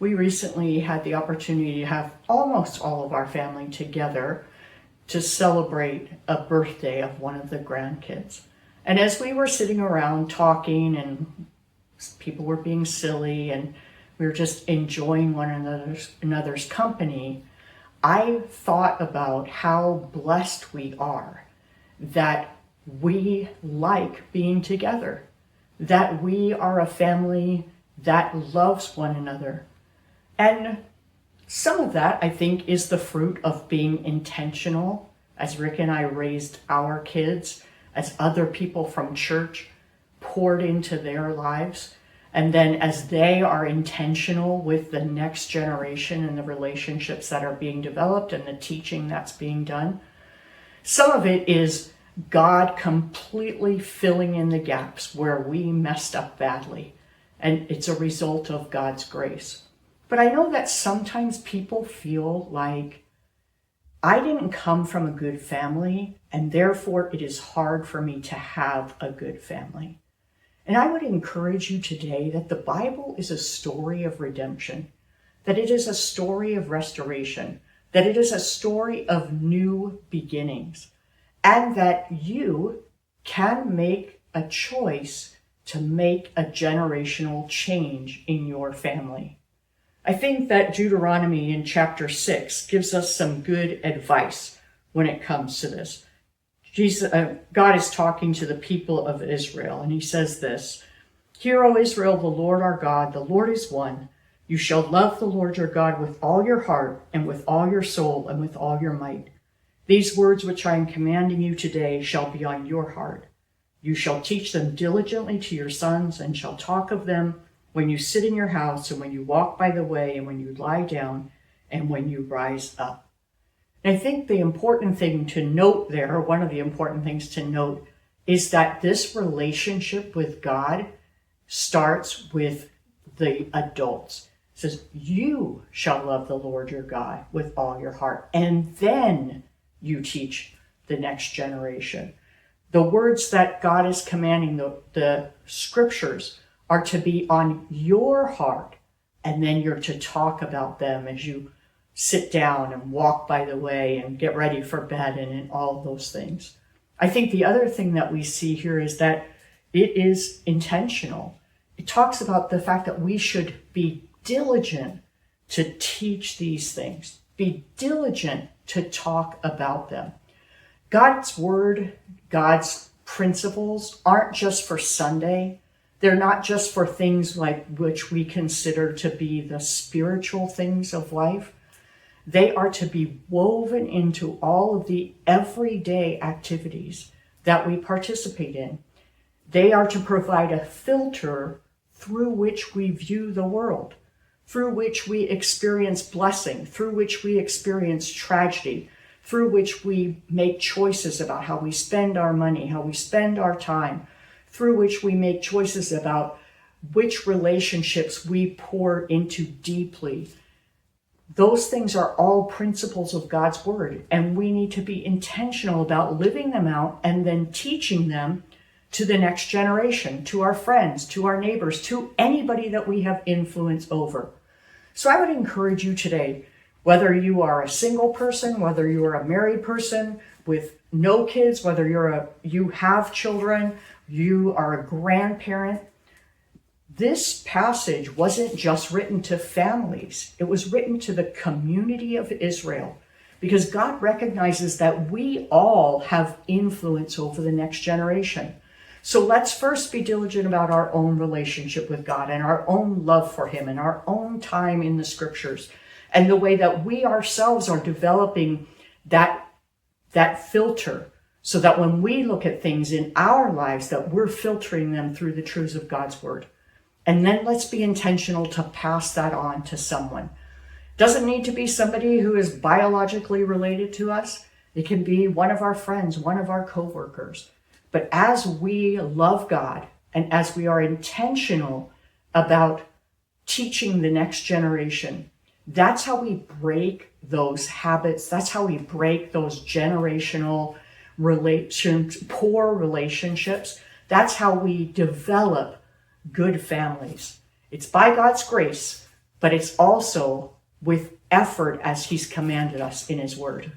We recently had the opportunity to have almost all of our family together to celebrate a birthday of one of the grandkids. And as we were sitting around talking and people were being silly and we were just enjoying one another's company, I thought about how blessed we are that we like being together, that we are a family that loves one another. And some of that, I think, is the fruit of being intentional, as Rick and I raised our kids, as other people from church poured into their lives. And then as they are intentional with the next generation and the relationships that are being developed and the teaching that's being done. Some of it is God completely filling in the gaps where we messed up badly. And it's a result of God's grace. But I know that sometimes people feel like I didn't come from a good family, and therefore it is hard for me to have a good family. And I would encourage you today that the Bible is a story of redemption, that it is a story of restoration, that it is a story of new beginnings, and that you can make a choice to make a generational change in your family. I think that Deuteronomy in chapter 6 gives us some good advice when it comes to this. God is talking to the people of Israel, and he says this, "Hear, O Israel, the Lord our God, the Lord is one. You shall love the Lord your God with all your heart and with all your soul and with all your might. These words which I am commanding you today shall be on your heart. You shall teach them diligently to your sons and shall talk of them when you sit in your house and when you walk by the way and when you lie down and when you rise up." And I think the important thing to note there, one of the important things to note, is that this relationship with God starts with the adults. It says, you shall love the Lord your God with all your heart. And then you teach the next generation. The words that God is commanding, the scriptures, are to be on your heart, and then you're to talk about them as you sit down and walk by the way and get ready for bed and all those things. I think the other thing that we see here is that it is intentional. It talks about the fact that we should be diligent to teach these things, be diligent to talk about them. God's word, God's principles aren't just for Sunday. They're not just for things like which we consider to be the spiritual things of life. They are to be woven into all of the everyday activities that we participate in. They are to provide a filter through which we view the world, through which we experience blessing, through which we experience tragedy, through which we make choices about how we spend our money, how we spend our time, through which we make choices about which relationships we pour into deeply. Those things are all principles of God's word, and we need to be intentional about living them out and then teaching them to the next generation, to our friends, to our neighbors, to anybody that we have influence over. So I would encourage you today, whether you are a single person, whether you are a married person with no kids, whether you have children, you are a grandparent, this passage wasn't just written to families. It was written to the community of Israel, because God recognizes that we all have influence over the next generation. So let's first be diligent about our own relationship with God and our own love for him and our own time in the scriptures and the way that we ourselves are developing that filter, so that when we look at things in our lives, that we're filtering them through the truths of God's word. And then let's be intentional to pass that on to someone. Doesn't need to be somebody who is biologically related to us. It can be one of our friends, one of our coworkers. But as we love God and as we are intentional about teaching the next generation, that's how we break those habits. That's how we break those generational poor relationships. That's how we develop good families. It's by God's grace, but it's also with effort as he's commanded us in his word.